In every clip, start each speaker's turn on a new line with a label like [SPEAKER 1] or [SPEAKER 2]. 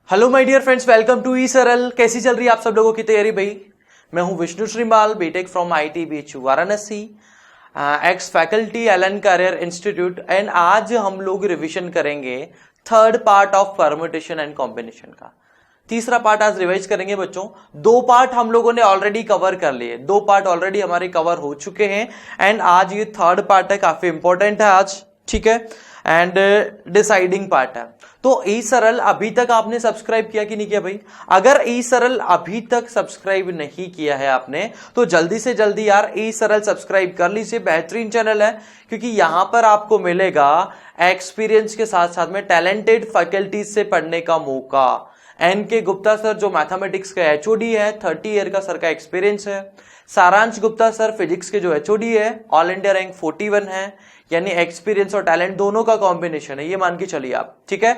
[SPEAKER 1] Hello my dear friends, welcome to e Saral. कैसी चल रही है आप सब लोगों की तैयारी भाई? मैं हूं Vishnu Shrimal, B Tech from IIT Varanasi, ex faculty Allen career institute. And आज हम लोग रिवीजन करेंगे third part of permutation and combination का। तीसरा पार्ट आज रिवाइज करेंगे बच्चों। दो पार्ट हम लोगों ने ऑलरेडी कवर कर लिए, दो पार्ट ऑलरेडी हमारे कवर हो चुके हैं एंड आज ये थर्ड पार्ट है, काफी इंपॉर्टेंट है आज, ठीक है, एंड डिसाइडिंग पार्ट है। तो ई सरल अभी तक आपने सब्सक्राइब किया कि नहीं किया भाई? अगर ई सरल अभी तक सब्सक्राइब नहीं किया है आपने तो जल्दी से जल्दी यार ई सरल सब्सक्राइब कर लीजिए। बेहतरीन चैनल है क्योंकि यहां पर आपको मिलेगा एक्सपीरियंस के साथ साथ में टैलेंटेड फैकल्टीज से पढ़ने का मौका। NK गुप्ता सर जो मैथमेटिक्स के HOD है, 30 ईयर का सर का एक्सपीरियंस है। सारांश गुप्ता सर फिजिक्स के जो HOD है, ऑल इंडिया रैंक 41 है, यानी एक्सपीरियंस और टैलेंट दोनों का कॉम्बिनेशन है, ये मान के चलिए आप, ठीक है।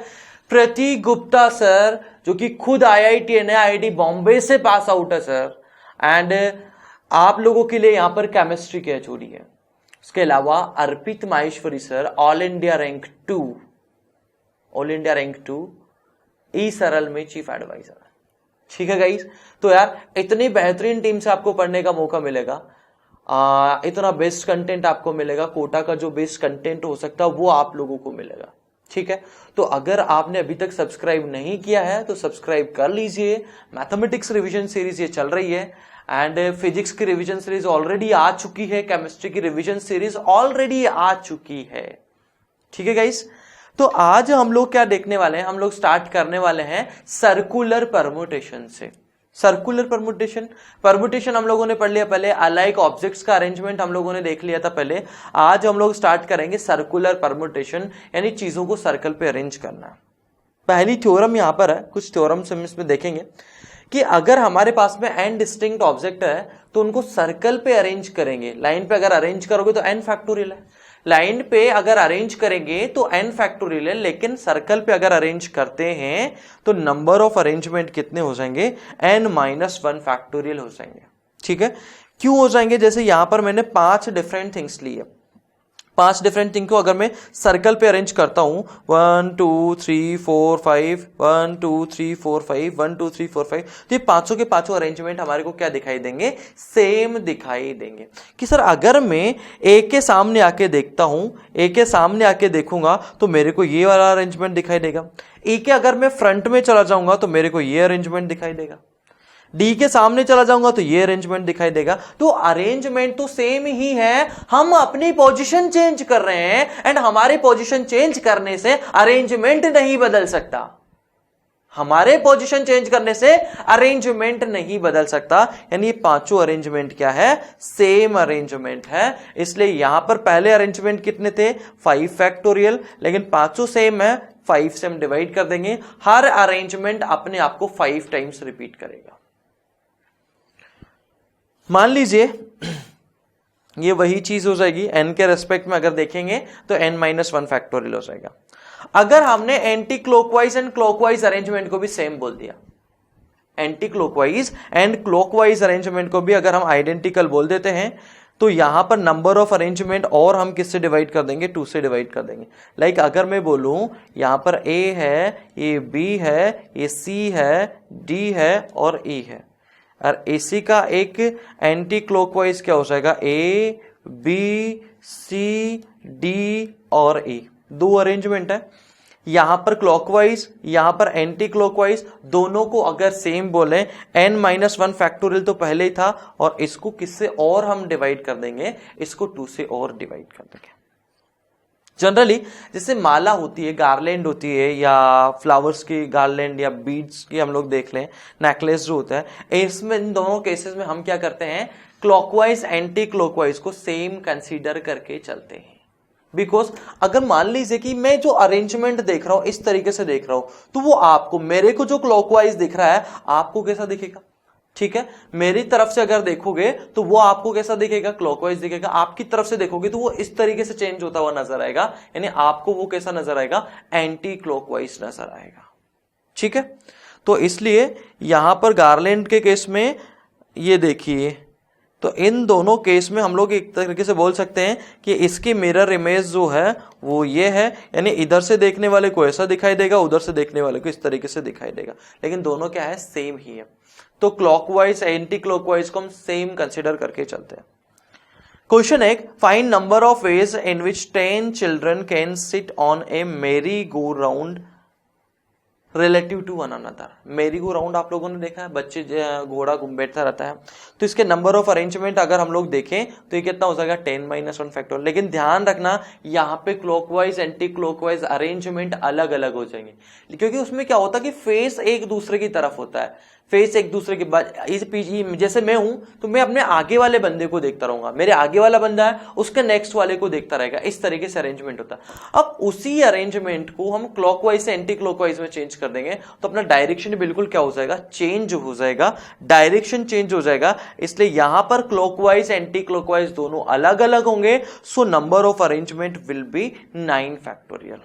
[SPEAKER 1] प्रतीक गुप्ता सर जो कि खुद IIT NIIT बॉम्बे से पास आउट है सर, एंड आप लोगों के लिए यहां पर केमिस्ट्री के HOD है। उसके अलावा Arpit Maheshwari sir all India rank 2 e Saral में चीफ एडवाइजर, ठीक है गाइस। तो यार इतनी बेहतरीन टीम से आपको पढ़ने का मौका मिलेगा, इतना बेस्ट कंटेंट आपको मिलेगा, कोटा का जो बेस्ट कंटेंट हो सकता है वो आप लोगों को मिलेगा, ठीक है। तो अगर आपने अभी तक सब्सक्राइब नहीं किया है तो सब्सक्राइब कर लीजिए। मैथमेटिक्स रिवीजन सीरीज ये चल रही है एंड फिजिक्स की रिवीजन सीरीज ऑलरेडी आ चुकी है, केमिस्ट्री की रिवीजन सीरीज ऑलरेडी आ चुकी है, ठीक है गाइस। तो आज हम लोग क्या देखने वाले हैं? हम लोग स्टार्ट करने वाले हैं सर्कुलर परम्यूटेशन से। सर्कुलर परम्यूटेशन हम लोगों ने पढ़ लिया पहले, अलाइक ऑब्जेक्ट्स का अरेंजमेंट हम लोगों ने देख लिया था पहले। आज हम लोग स्टार्ट करेंगे सर्कुलर परम्यूटेशन, यानी चीजों को सर्कल पे अरेंज करना। पहली थ्योरम यहां पर है, कुछ थ्योरम्स हम इसमें देखेंगे कि अगर हमारे पास में n डिस्टिंक्ट ऑब्जेक्ट है तो उनको सर्कल पे अरेंज करेंगे। लाइन पे अगर अरेंज करोगे तो n फैक्टोरियल है, लाइन पे अगर अरेंज करेंगे तो n फैक्टोरियल है, लेकिन सर्कल पे अगर अरेंज करते हैं तो नंबर ऑफ अरेंजमेंट कितने हो जाएंगे? n-1 फैक्टोरियल हो जाएंगे, ठीक है। क्यों हो जाएंगे? जैसे यहां पर मैंने 5 डिफरेंट थिंग्स लिए, 5 डिफरेंट थिंग को अगर मैं सर्कल पे अरेंज करता हूं 1 2 3 4 5 1 2 3 4 5 1 2 3 4 5, तो ये पांचों के पांचों अरेंजमेंट हमारे को क्या दिखाई देंगे? सेम दिखाई देंगे। कि सर अगर मैं ए के सामने आके देखता हूं, ए के सामने आके देखूंगा तो मेरे को ये वाला अरेंजमेंट दिखाई देगा। ए के अगर मैं फ्रंट में चला जाऊंगा तो मेरे को ये अरेंजमेंट दिखाई देगा। डी के सामने चला जाऊंगा तो ये अरेंजमेंट दिखाई देगा। तो अरेंजमेंट तो सेम ही है, हम अपनी पोजीशन चेंज कर रहे हैं एंड हमारी पोजीशन चेंज करने से अरेंजमेंट नहीं बदल सकता। हमारे पोजीशन चेंज करने से अरेंजमेंट नहीं बदल सकता, यानी ये पांचों अरेंजमेंट क्या है? सेम अरेंजमेंट है। इसलिए यहां पर पहले अरेंजमेंट कितने थे? 5 फैक्टोरियल, लेकिन पांचों सेम है, 5 से हम डिवाइड कर देंगे। हर अरेंजमेंट अपने आप को 5 टाइम्स रिपीट करेगा। मान लीजिए ये वही चीज हो जाएगी, n के रेस्पेक्ट में अगर देखेंगे तो n-1 फैक्टोरियल हो जाएगा। अगर हमने anti clockwise and clockwise arrangement को भी सेम बोल दिया, anti clockwise and clockwise arrangement को भी अगर हम आइडेंटिकल बोल देते हैं तो यहां पर नंबर ऑफ अरेंजमेंट और हम किससे डिवाइड कर देंगे? 2 से डिवाइड कर देंगे। लाइक अगर मैं बोलूं यहां पर A है, ये B है, ये C है, D है और E है, और AC का एक एंटी क्लॉकवाइज क्या हो जाएगा? A, B, C, D और E, 2 अरेंजमेंट है। यहां पर क्लॉकवाइज, यहां पर एंटी क्लॉकवाइज, दोनों को अगर सेम बोले n-1 फैक्टोरियल तो पहले ही था, और इसको किससे और हम डिवाइड कर देंगे? इसको 2 से और डिवाइड कर देंगे। जनरली जैसे माला होती है, गार्लैंड होती है, या फ्लावर्स की गार्लैंड या बीड्स की हम लोग देख लें, नेकलेस जो होता है, इसमें इन दोनों केसेस में हम क्या करते हैं? क्लॉकवाइज एंटी क्लॉकवाइज को सेम कंसीडर करके चलते हैं। बिकॉज अगर मान लीजिए कि मैं जो अरेंजमेंट देख रहा हूं इस तरीके से देख रहा हूं, तो वो आपको, मेरे को जो क्लॉकवाइज दिख रहा है आपको कैसा दिखेगा? ठीक है, मेरी तरफ से अगर देखोगे तो वो आपको कैसा दिखेगा? क्लॉकवाइज दिखेगा। आपकी तरफ से देखोगे तो वो इस तरीके से चेंज होता हुआ नजर आएगा, यानी आपको वो कैसा नजर आएगा? एंटी क्लॉकवाइज नजर आएगा, ठीक है। तो इसलिए यहां पर गार्लैंड के केस में ये देखिए तो इन दोनों केस में हम लोग एक तरीके से बोल सकते हैं कि इसकी मिरर इमेज जो है वो ये है, यानी इधर से देखने वाले को ऐसा दिखाई देगा, उधर से देखने वाले को इस तरीके से दिखाई देगा, लेकिन दोनों क्या है, सेम ही है। तो क्लॉकवाइज एंटी क्लॉकवाइज को हम सेम कंसिडर करके चलते हैं। Question 1, find number of ways in which 10 children can sit on a merry go round relative to one another. Merry go round आप लोगों ने देखा है, बच्चे घोड़ा बैठता रहता है, तो इसके नंबर ऑफ अरेंजमेंट अगर हम लोग देखें तो ये कितना हो जाएगा, 10 - 1 फैक्टर। लेकिन ध्यान रखना यहाँ पे क्लॉकवाइज एंटी क्लॉकवाइज अरेंजमेंट अलग अलग हो जाएंगे, क्योंकि उसमें क्या होता है कि फेस एक दूसरे की तरफ होता है, फेस एक दूसरे के बाद इस पीछे, जैसे मैं हूं तो मैं अपने आगे वाले बंदे को देखता रहूंगा, मेरे आगे वाला बंदा है उसके नेक्स्ट वाले को देखता रहेगा, इस तरीके से अरेंजमेंट होता है। अब उसी अरेंजमेंट को हम क्लॉकवाइज से एंटी क्लॉकवाइज में चेंज कर देंगे तो अपना डायरेक्शन बिल्कुल क्या हो जाएगा, चेंज हो जाएगा, डायरेक्शन चेंज हो जाएगा। इसलिए यहां पर क्लॉकवाइज एंटी क्लॉकवाइज दोनों अलग अलग होंगे, so number of arrangement will be 9 factorial.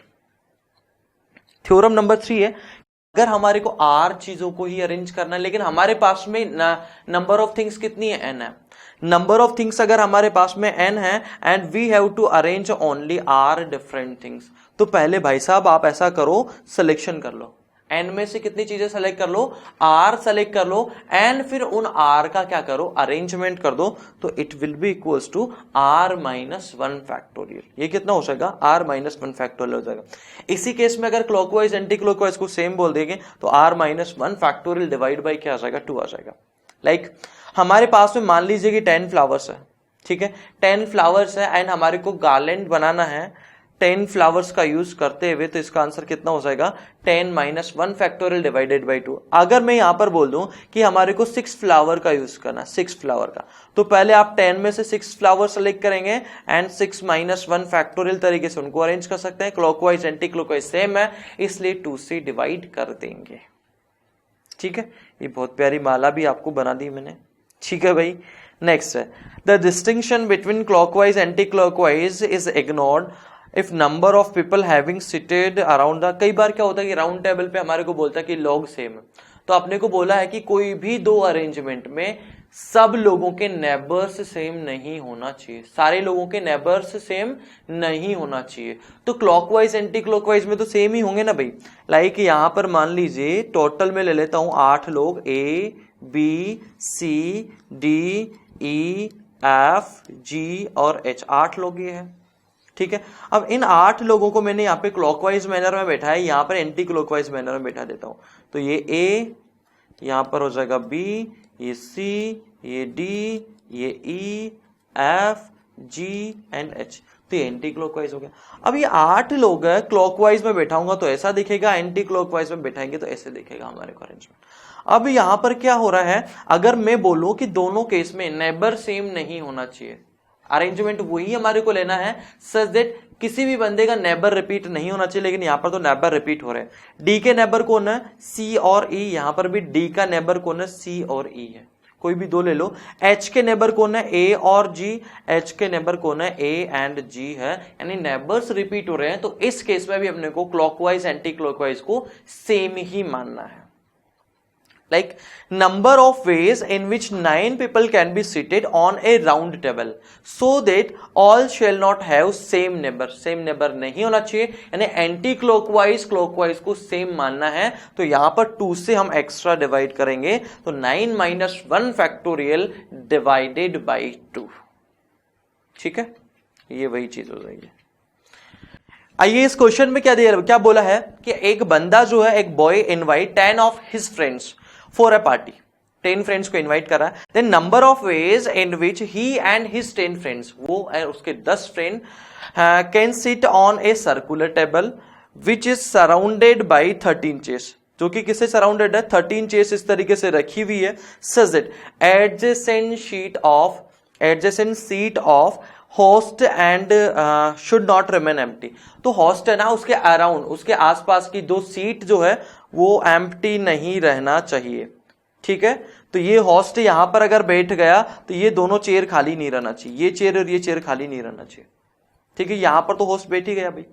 [SPEAKER 1] Theorem number 3 है, अगर हमारे को आर चीजों को ही अरेंज करना है, लेकिन हमारे पास में नंबर ऑफ थिंग्स कितनी है, एन है। नंबर ऑफ थिंग्स अगर हमारे पास में एन है and we have to arrange only r different things, तो पहले भाई साहब आप ऐसा करो, सिलेक्शन कर लो, एन में से कितनी चीजें सेलेक्ट कर लो, आर सेलेक्ट कर लो, एंड फिर उन आर का क्या करो, अरेंजमेंट कर दो, तो it will be equals to r-1 factorial. ये कितना हो जाएगा, r-1 फैक्टोरियल हो जाएगा। इसी केस में अगर क्लॉकवाइज एंटी क्लॉकवाइज को सेम बोल देंगे तो r-1 फैक्टोरियल डिवाइड बाई क्या आ जाएगा, 2 आ जाएगा। लाइक हमारे पास में मान लीजिए कि 10 फ्लावर्स है, ठीक है, 10 फ्लावर्स है एंड हमारे को गार्लैंड बनाना है 10 फ्लावर्स का यूज करते हुए, तो इसका आंसर कितना हो जाएगा, 10 - 1 फैक्टोरियल डिवाइडेड बाई 2। अगर मैं यहां पर बोल दूं कि हमारे को 6 फ्लावर का यूज करना, 6 फ्लावर का, तो पहले आप 10 में से 6 फ्लावर सेलेक्ट करेंगे एंड 6 - 1 फैक्टोरियल तरीके से उनको अरेंज कर सकते हैं। क्लॉकवाइज एंटी क्लॉकवाइज सेम है, इसलिए 2 से डिवाइड कर देंगे। ठीक है, ये बहुत प्यारी माला भी आपको बना दी मैंने। ठीक है भाई, नेक्स्ट है, the distinction between clockwise anti clockwise is ignored if number of people having seated around the. कई बार क्या होता है कि राउंड टेबल पे हमारे को बोलता है कि लॉग सेम है, तो आपने को बोला है कि कोई भी 2 अरेंजमेंट में सब लोगों के नेबर्स सेम नहीं होना चाहिए, सारे लोगों के नेबर्स सेम नहीं होना चाहिए। तो क्लॉकवाइज एंटी क्लॉकवाइज में तो सेम ही होंगे ना भाई। लाइक यहां पर मान लीजिए टोटल में ले लेता हूं 8 लोग, A B C D E F G और H, 8 लोग ये है। ठीक है, अब इन 8 लोगों को मैंने यहाँ पे क्लॉकवाइज मैनर में बैठा है, यहाँ पर एंटी क्लॉकवाइज मैनर में बैठा देता हूं, तो ये A, यहाँ पर हो जाएगा B, ये C, ये D, ये E, F, G and H, तो ये एंटी क्लॉकवाइज हो गया। अब ये 8 लोग है, क्लॉकवाइज में बैठाऊंगा तो ऐसा दिखेगा, एंटी क्लॉकवाइज में बैठाएंगे तो ऐसे दिखेगा हमारे को अरेंजमेंट। अब यहां पर क्या हो रहा है, अगर मैं बोलूं कि दोनों केस में नेबर सेम नहीं होना चाहिए, अरेंजमेंट वही हमारे को लेना है सच दैट किसी भी बंदे का नेबर रिपीट नहीं होना चाहिए, लेकिन यहां पर तो नेबर रिपीट हो रहे हैं। डी के नेबर कौन है, सी और ई, यहां पर भी डी का नेबर कौन है, सी और ई है, कोई भी 2 ले लो। एच के नेबर कौन है, ए और जी, एच के नेबर कौन है, ए एंड जी है, यानी नेबर्स रिपीट हो रहे हैं, तो इस केस में भी अपने को क्लॉकवाइज एंटी क्लॉकवाइज को सेम ही मानना है। Like number of ways in which 9 people can be seated on a round table so that all shall not have same neighbor, same neighbor नहीं होना चाहिए, यानी एंटी क्लॉकवाइज क्लॉकवाइज को same मानना है। तो यहां पर 2 से हम एक्स्ट्रा डिवाइड करेंगे, तो 9 - 1 फैक्टोरियल डिवाइडेड बाई 2। ठीक है, ये वही चीज हो जाएगी। आइए इस क्वेश्चन में क्या बोला है कि एक बंदा जो है, एक boy invite 10 of his friends for a party, 10 friends को इनवाइट कर रहा है। Then number of ways in which he and his 10 friends, वो उसके 10 friend can sit on a circular table which is surrounded by 13 chairs, जो कि किससे surrounded है, 13 चेयर्स इस तरीके से रखी हुई है, such that adjacent seat of host and should not remain empty. तो होस्ट है ना, उसके अराउंड, उसके आसपास की 2 सीट जो है वो एम्प्टी नहीं रहना चाहिए। ठीक है, तो ये होस्ट यहां पर अगर बैठ गया तो ये दोनों चेयर खाली नहीं रहना चाहिए, ये चेयर और ये चेयर खाली नहीं रहना चाहिए। ठीक है, यहां पर तो होस्ट बैठ ही गया भाई।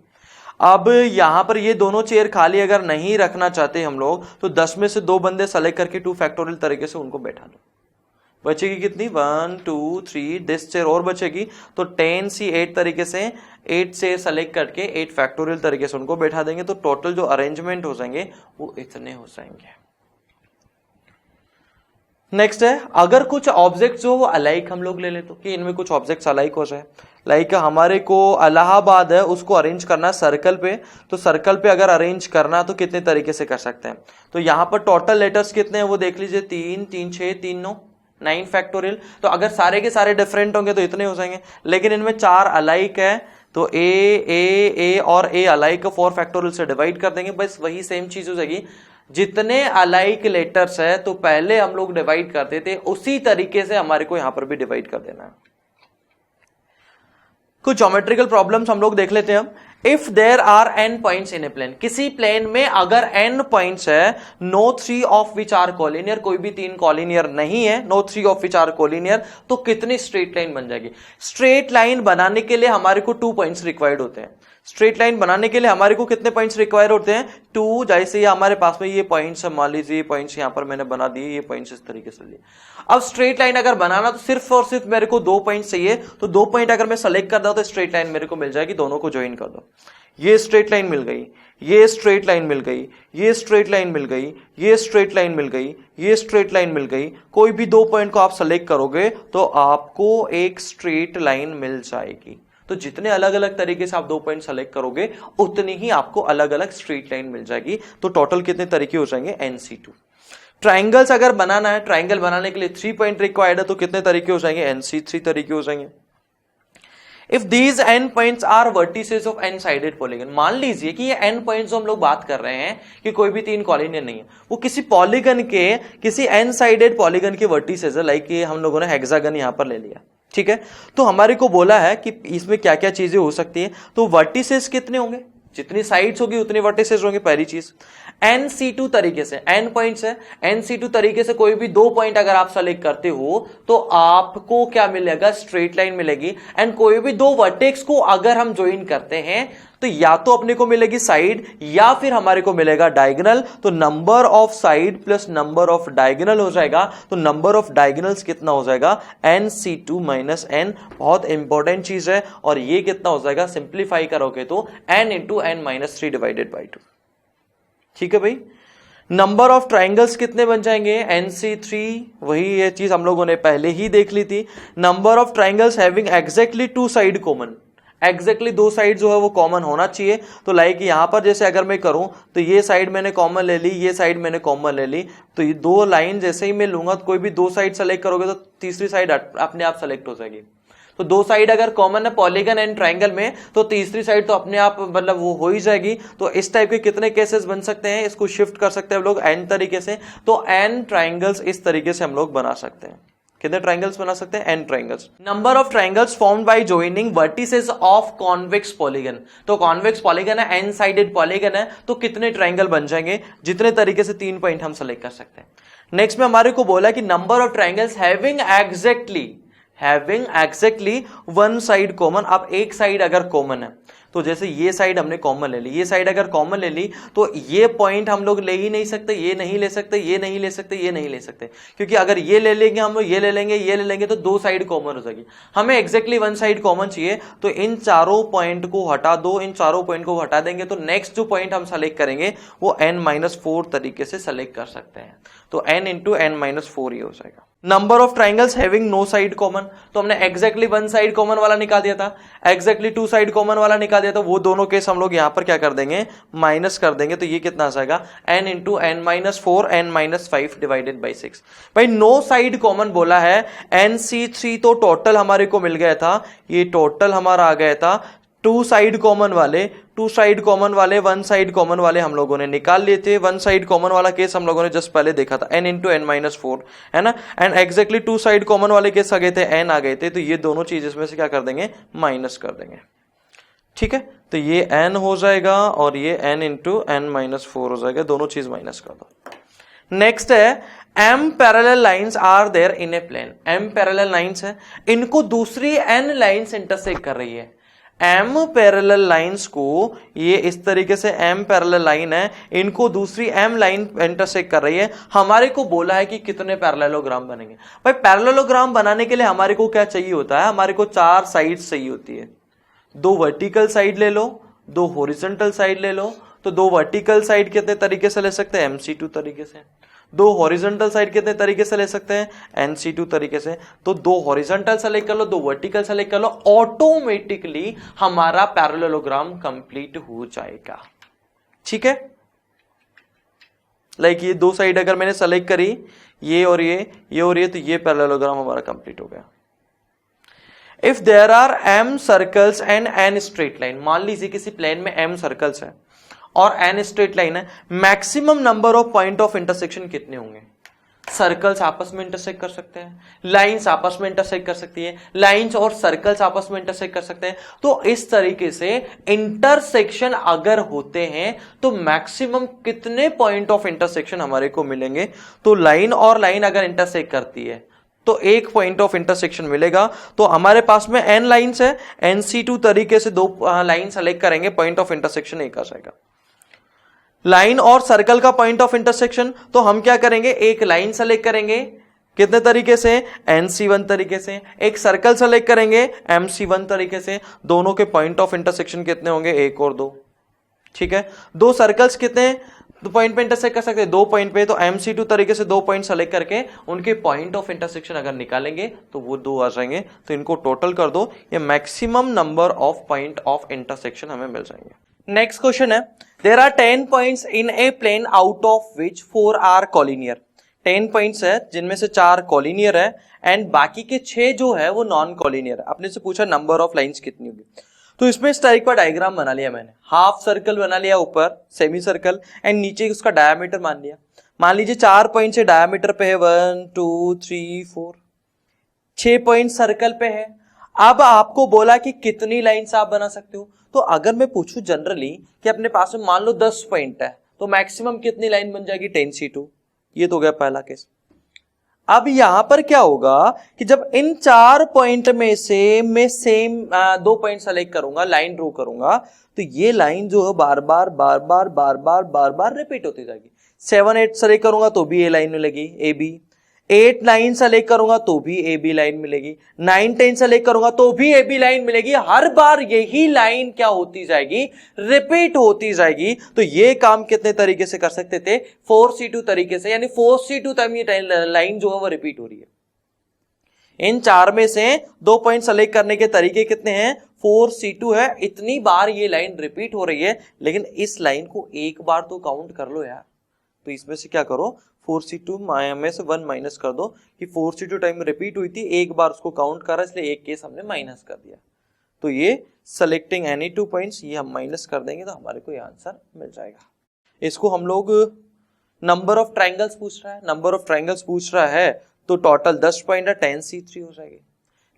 [SPEAKER 1] अब यहां पर ये दोनों चेयर खाली अगर नहीं रखना चाहते हम लोग, तो 10 में से 2 बंदे सेलेक्ट करके 2 फैक्टोरियल तरीके से उनको बैठा दो। बचेगी कितनी 1 2 3 दिस चेयर और बचेगी, तो 10C8 तरीके से 8 से सेलेक्ट करके 8 फैक्टोरियल तरीके से उनको बैठा देंगे, तो टोटल जो अरेंजमेंट हो जाएंगे वो इतने हो जाएंगे। नेक्स्ट है, अगर कुछ ऑब्जेक्ट्स जो वो अलाइक हम लोग ले ले तो, कि इनमें कुछ ऑब्जेक्ट्स अलाइक हो जाए। लाइक हमारे को इलाहाबाद है उसको अरेंज करना सर्कल पे, तो सर्कल पे अगर अरेंज करना तो कितने तरीके से कर सकते हैं। तो यहां पर टोटल लेटर्स कितने हैं वो देख लीजिए, 3 3 6 3 9 9 फैक्टोरियल। तो अगर सारे के सारे डिफरेंट होंगे तो इतने हो जाएंगे, लेकिन इनमें 4 अलाइक है तो ए और ए अलाइक 4 फैक्टोरियल से डिवाइड कर देंगे, बस वही सेम चीज हो जाएगी। जितने अलाइक लेटर्स है तो पहले हम लोग डिवाइड करते थे, उसी तरीके से हमारे को यहां पर भी डिवाइड कर देना है। कुछ ज्योमेट्रिकल प्रॉब्लम्स हम लोग देख लेते हैं हम। If there are n points in a plane, किसी प्लेन में अगर n पॉइंट्स है, no 3 of which are collinear, कोई भी 3 कोलिनियर नहीं है, no 3 of which are collinear, तो कितनी स्ट्रेट लाइन बन जाएगी। स्ट्रेट लाइन बनाने के लिए हमारे को 2 पॉइंट्स रिक्वायर्ड होते हैं। स्ट्रेट लाइन बनाने के लिए हमारे को कितने पॉइंट्स रिक्वायर होते हैं 2। जैसे ये हमारे पास में ये पॉइंट्स मान लीजिए, ये पॉइंट्स यहां पर मैंने बना दिए, ये पॉइंट्स इस तरीके से लिए। अब स्ट्रेट लाइन अगर बनाना तो सिर्फ और सिर्फ मेरे को 2 पॉइंट चाहिए, तो 2 पॉइंट अगर मैं सेलेक्ट कर दूं तो स्ट्रेट लाइन मेरे को मिल जाएगी, दोनों को ज्वाइन कर दो। ये स्ट्रेट लाइन मिल गई, ये स्ट्रेट लाइन मिल गई, ये स्ट्रेट लाइन मिल गई, ये स्ट्रेट लाइन मिल गई, ये स्ट्रेट लाइन मिल गई। कोई भी 2 पॉइंट को आप सेलेक्ट करोगे तो आपको एक स्ट्रेट लाइन मिल जाएगी। तो जितने अलग अलग तरीके से आप 2 पॉइंट सेलेक्ट करोगे उतनी ही आपको अलग अलग स्ट्रेट लाइन मिल जाएगी। तो टोटल कितने तरीके हो जाएंगे NC2। ट्राइंगल्स अगर बनाना है, ट्राइंगल बनाने के लिए 3 पॉइंट रिक्वायर्ड है, तो कितने तरीके हो जाएंगे NC3 तरीके हो जाएंगे। If these n points are vertices of n sided polygon, मान लीजिए कि ये n पॉइंट्स जो हम लोग बात कर रहे हैं कि कोई भी 3 कॉलिनियर नहीं है, वो किसी पॉलीगन के, किसी n साइडेड पॉलीगन के वर्टिसेस है। लाइक ये हम लोगों ने हेक्सागन यहां पर ले लिया, ठीक है। तो हमारे को बोला है कि इसमें क्या क्या चीजें हो सकती है, तो वर्टिसेस कितने होंगे, जितनी साइड्स होगी उतने वर्टिसेस होंगे। पहली चीज NC2 तरीके से, n पॉइंट्स है, NC2 तरीके से कोई भी 2 पॉइंट अगर आप सेलेक्ट करते हो तो आपको क्या मिलेगा, स्ट्रेट लाइन मिलेगी। एंड कोई भी 2 वर्टेक्स को अगर हम ज्वाइन करते हैं तो या तो अपने को मिलेगी साइड या फिर हमारे को मिलेगा डायगोनल। तो number of side plus number of diagonal हो जाएगा, तो नंबर ऑफ डायगोनल्स कितना हो जाएगा NC2 माइनस n। बहुत इंपॉर्टेंट चीज है। और ये कितना हो जाएगा, सिंप्लीफाई करोगे तो n into n minus 3 divided by 2। ठीक है भाई। नंबर ऑफ ट्राइंगल्स कितने बन जाएंगे NC3, वही ये चीज हम लोगों ने पहले ही देख ली थी। Number of triangles having exactly 2 side common, exactly 2 side जो है वो कॉमन होना चाहिए। तो लाइक यहां पर जैसे अगर मैं करूं तो ये साइड मैंने कॉमन ले ली, ये साइड मैंने कॉमन ले ली, तो ये 2 लाइन जैसे ही मैं लूंगा तो कोई भी 2 साइड सेलेक्ट करोगे तो तीसरी साइड अपने आप सेलेक्ट हो जाएगी। तो 2 साइड अगर कॉमन है पॉलीगन एंड ट्राइंगल में तो तीसरी साइड तो अपने आप मतलब वो हो ही जाएगी। तो इस टाइप के कितने केसेस बन सकते हैं, इसको शिफ्ट कर सकते हैं हम लोग n तरीके से। तो n ट्राइंगल्स इस तरीके से हम लोग बना सकते हैं। कितने ट्राइंगल्स बना सकते हैं, n triangles. Number of triangles formed by joining vertices of convex polygon, तो कॉन्वेक्स पॉलीगन है, n साइडेड पॉलीगन है, तो कितने ट्राइंगल बन जाएंगे, जितने तरीके से 3 पॉइंट हम सेलेक्ट कर सकते हैं। नेक्स्ट में हमारे को बोला कि number of triangles having exactly 1 side common. अब एक साइड अगर कॉमन है तो जैसे ये साइड हमने कॉमन ले ली, ये साइड अगर कॉमन ले ली तो ये पॉइंट हम लोग ले ही नहीं सकते, ये नहीं ले सकते, ये नहीं ले सकते, ये नहीं ले सकते, क्योंकि अगर ये ले लेंगे हम लोग, ये ले लेंगे, ये ले लेंगे तो 2 साइड कॉमन हो जाएगी। हमें एग्जैक्टली 1 साइड कॉमन चाहिए, तो इन चारों पॉइंट को हटा दो, इन चारों पॉइंट को हटा देंगे तो नेक्स्ट जो पॉइंट हम सेलेक्ट करेंगे वो n-4 तरीके से सेलेक्ट कर सकते हैं। तो n इंटू n-4 ये हो जाएगा। Number of triangles having no side common, तो हमने एग्जैक्टली 1 साइड कॉमन वाला निकाल दिया था, एग्जैक्टली 2 साइड कॉमन वाला निकाल दिया था, वो दोनों केस हम लोग यहां पर क्या कर देंगे, माइनस कर देंगे। तो ये कितना आ जाएगा n into n-4 n-5 divided by 6। भाई नो साइड कॉमन बोला है, NC3 तो टोटल हमारे को मिल गया था, ये टोटल हमारा आ गया था। 2 साइड कॉमन वाले 1 साइड कॉमन वाले हम लोगों ने निकाल लिए थे। 1 साइड कॉमन वाला केस हम लोगों ने जस्ट पहले देखा था, n इंटू n-4 है ना। एंड एग्जैक्टली 2 साइड कॉमन वाले केस आ गए थे, n आ गए थे, तो ये दोनों चीज इसमें से क्या कर देंगे, माइनस कर देंगे। ठीक है, तो ये n हो जाएगा और ये n इंटू n-4 हो जाएगा, दोनों चीज माइनस कर दो। नेक्स्ट है m parallel lines are there in a plane. m parallel lines है, इनको दूसरी n लाइंस इंटरसेक्ट कर रही है। एम पैरेलल लाइंस को, ये इस तरीके से एम पैरेलल लाइन है, इनको दूसरी एम लाइन इंटरसेक्ट कर रही है, हमारे को बोला है कि कितने पैरेललोग्राम बनेंगे। भाई पैरेललोग्राम बनाने के लिए हमारे को क्या चाहिए होता है, हमारे को 4 साइड्स चाहिए होती है। 2 वर्टिकल साइड ले लो, 2 हॉरिजॉन्टल साइड ले लो। तो 2 वर्टिकल साइड कितने तरीके से ले सकते हैं, MC2 तरीके से। 2 हॉरिजॉन्टल साइड कितने तरीके से ले सकते हैं, NC2 तरीके से। तो 2 हॉरिजॉन्टल सेलेक्ट कर लो, 2 वर्टिकल सेलेक्ट कर लो, ऑटोमेटिकली हमारा पैरेललोग्राम कंप्लीट हो जाएगा। ठीक है, लाइक ये 2 साइड अगर मैंने सेलेक्ट करी, ये और ये और ये, तो ये पैरेललोग्राम हमारा कंप्लीट हो गया। If there are m circles and n straight line, मान लीजिए किसी प्लेन में m सर्कल्स है और n स्ट्रेट लाइन है, maximum number of point of intersection कितने होंगे? सर्कल्स आपस में इंटरसेक्ट कर सकते हैं, लाइंस आपस में इंटरसेक्ट कर सकती है, लाइंस और सर्कल्स आपस में इंटरसेक्ट कर सकते हैं। तो इस तरीके से इंटरसेक्शन अगर होते हैं तो मैक्सिमम कितने पॉइंट ऑफ इंटरसेक्शन हमारे को मिलेंगे? तो लाइन और लाइन अगर इंटरसेक्ट करती है तो 1 पॉइंट ऑफ इंटरसेक्शन मिलेगा। तो हमारे पास में n लाइंस है, NC2 तरीके से 2 लाइन सेलेक्ट करेंगे, पॉइंट ऑफ इंटरसेक्शन 1 आ जाएगा। लाइन और सर्कल का पॉइंट ऑफ इंटरसेक्शन, तो हम क्या करेंगे, एक लाइन सेलेक्ट करेंगे, कितने तरीके से, NC1 तरीके से, एक सर्कल सेलेक्ट करेंगे MC1 तरीके से। दोनों के पॉइंट ऑफ इंटरसेक्शन कितने होंगे, 1 और 2। ठीक है, 2 सर्कल्स कितने 2 पॉइंट पे इंटरसेक्ट कर सकते हैं, 2 पॉइंट पे। तो MC2 तरीके से 2 पॉइंट सेलेक्ट करके उनके पॉइंट ऑफ इंटरसेक्शन अगर निकालेंगे तो वो 2 आ जाएंगे। तो इनको टोटल कर दो, ये maximum number of point of intersection हमें मिल जाएंगे। नेक्स्ट क्वेश्चन है, there are 10 points in a plane out of which 4 are collinear. 10 points है जिनमें से 4 कॉलिनियर है एंड बाकी के 6 जो है वो नॉन कॉलिनियर है। आपने से पूछा नंबर ऑफ लाइंस कितनी होगी, तो इसमें इस टाइप का डायग्राम बना लिया मैंने। हाफ सर्कल बना लिया ऊपर, सेमी सर्कल, एंड नीचे उसका डायमीटर मान लिया। मान लीजिए 4 पॉइंट से डायमीटर पे है 1 2 3 4, 6 पॉइंट सर्कल पे है। अब आपको बोला कि कितनी लाइंस आप बना सकते हो। तो अगर मैं पूछूं जनरली कि अपने पास में मान लो 10 पॉइंट है, तो मैक्सिमम कितनी लाइन बन जाएगी, 10C2। ये तो गया पहला केस। अब यहां पर क्या होगा कि जब इन 4 पॉइंट में से मैं सेम 2 पॉइंट सेलेक्ट करूंगा, लाइन ड्रॉ करूंगा, तो ये लाइन जो है बार बार रिपीट होती जाएगी। 7 8 सेलेक्ट करूंगा तो भी ए लाइन मिलेगी, AB। 8 9 सेलेक्ट करूंगा तो भी AB लाइन मिलेगी, 9 10 सेलेक्ट करूंगा तो भी AB लाइन मिलेगी। हर बार यही लाइन क्या होती जाएगी, रिपीट होती जाएगी। तो ये काम कितने तरीके से कर सकते थे, 4C2 तरीके से, यानी 4C2 टाइम ये लाइन जो है वो रिपीट हो रही है। इन 4 में से 2 पॉइंट सेलेक्ट करने के तरीके कितने हैं, 4C2 है। इतनी बार ये लाइन रिपीट हो रही है, लेकिन इस लाइन को एक बार तो काउंट कर लो यार। तो इसमें से क्या करो, 4C2 में से 1 माइनस कर दो कि 4C2 टाइम रिपीट हुई थी, एक बार उसको काउंट करा, इसलिए एक केस हमने माइनस कर दिया। तो ये सेलेक्टिंग एनी 2 पॉइंट्स, ये हम माइनस कर देंगे तो हमारे को ये आंसर मिल जाएगा। इसको हम लोग नंबर ऑफ ट्राइंगल्स पूछ रहा है, नंबर ऑफ ट्राइंगल्स पूछ रहा है, तो टोटल 10 पॉइंट है, 10C3 हो जाएगी।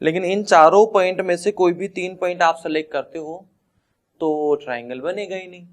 [SPEAKER 1] लेकिन इन चारों पॉइंट में से कोई भी 3 पॉइंट आप सेलेक्ट करते हो तो ट्राइंगल बनेगा ही नहीं,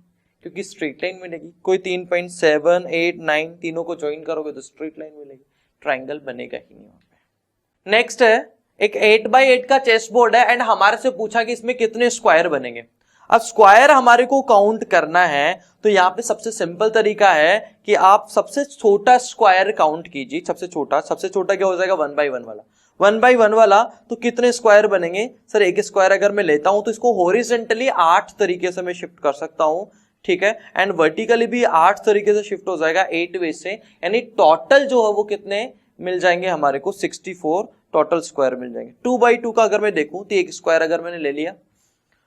[SPEAKER 1] क्योंकि स्ट्रेट लाइन मिलेगी। कोई 3 पॉइंट 7 8 9 तीनों को ज्वाइन करोगे तो स्ट्रेट लाइन मिलेगी, ट्राइंगल बनेगा ही नहीं वहां पे। नेक्स्ट है, एक 8x8 का चेस बोर्ड है एंड हमारे से पूछा कि इसमें कितने स्क्वायर बनेंगे। अब स्क्वायर हमारे को काउंट करना है, तो यहाँ पे सबसे सिंपल तरीका है कि आप सबसे छोटा स्क्वायर काउंट कीजिए। सबसे छोटा क्या हो जाएगा, 1x1 वाला। 1x1 वाला तो कितने स्क्वायर बनेंगे, सर एक स्क्वायर अगर मैं लेता हूं तो इसको हॉरिजॉन्टली 8 तरीके से मैं शिफ्ट कर सकता हूं। ठीक है, एंड वर्टिकली भी 8 तरीके से शिफ्ट हो जाएगा 8 वे से, यानी टोटल जो है वो कितने मिल जाएंगे हमारे को, 64 टोटल स्क्वायर मिल जाएंगे। 2x2 का अगर मैं देखूं तो एक स्क्वायर अगर मैंने ले लिया,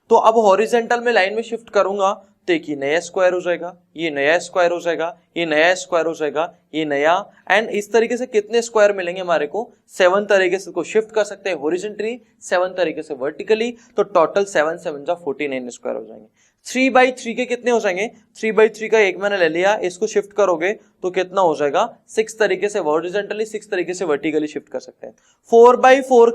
[SPEAKER 1] तो अब हॉरिजॉन्टल में लाइन में शिफ्ट करूंगा तो एक ये नया स्क्वायर हो जाएगा, ये नया स्क्वायर हो जाएगा, ये नया स्क्वायर हो जाएगा, ये नया, एंड इस तरीके से कितने स्क्वायर मिलेंगे हमारे को, 7 तरीके से को शिफ्ट कर सकते हैं हॉरिजॉन्टली, 7 तरीके से वर्टिकली, तो टोटल 7 7 जा 49 स्क्वायर हो जाएंगे। 3x3 के कितने हो जाएंगे, 3x3 का एक मैंने ले लिया, इसको शिफ्ट करोगे तो कितना हो जाएगा, 6 तरीके से हॉरिजॉन्टली, 6 तरीके से वर्टिकली शिफ्ट कर सकते हैं। 4x4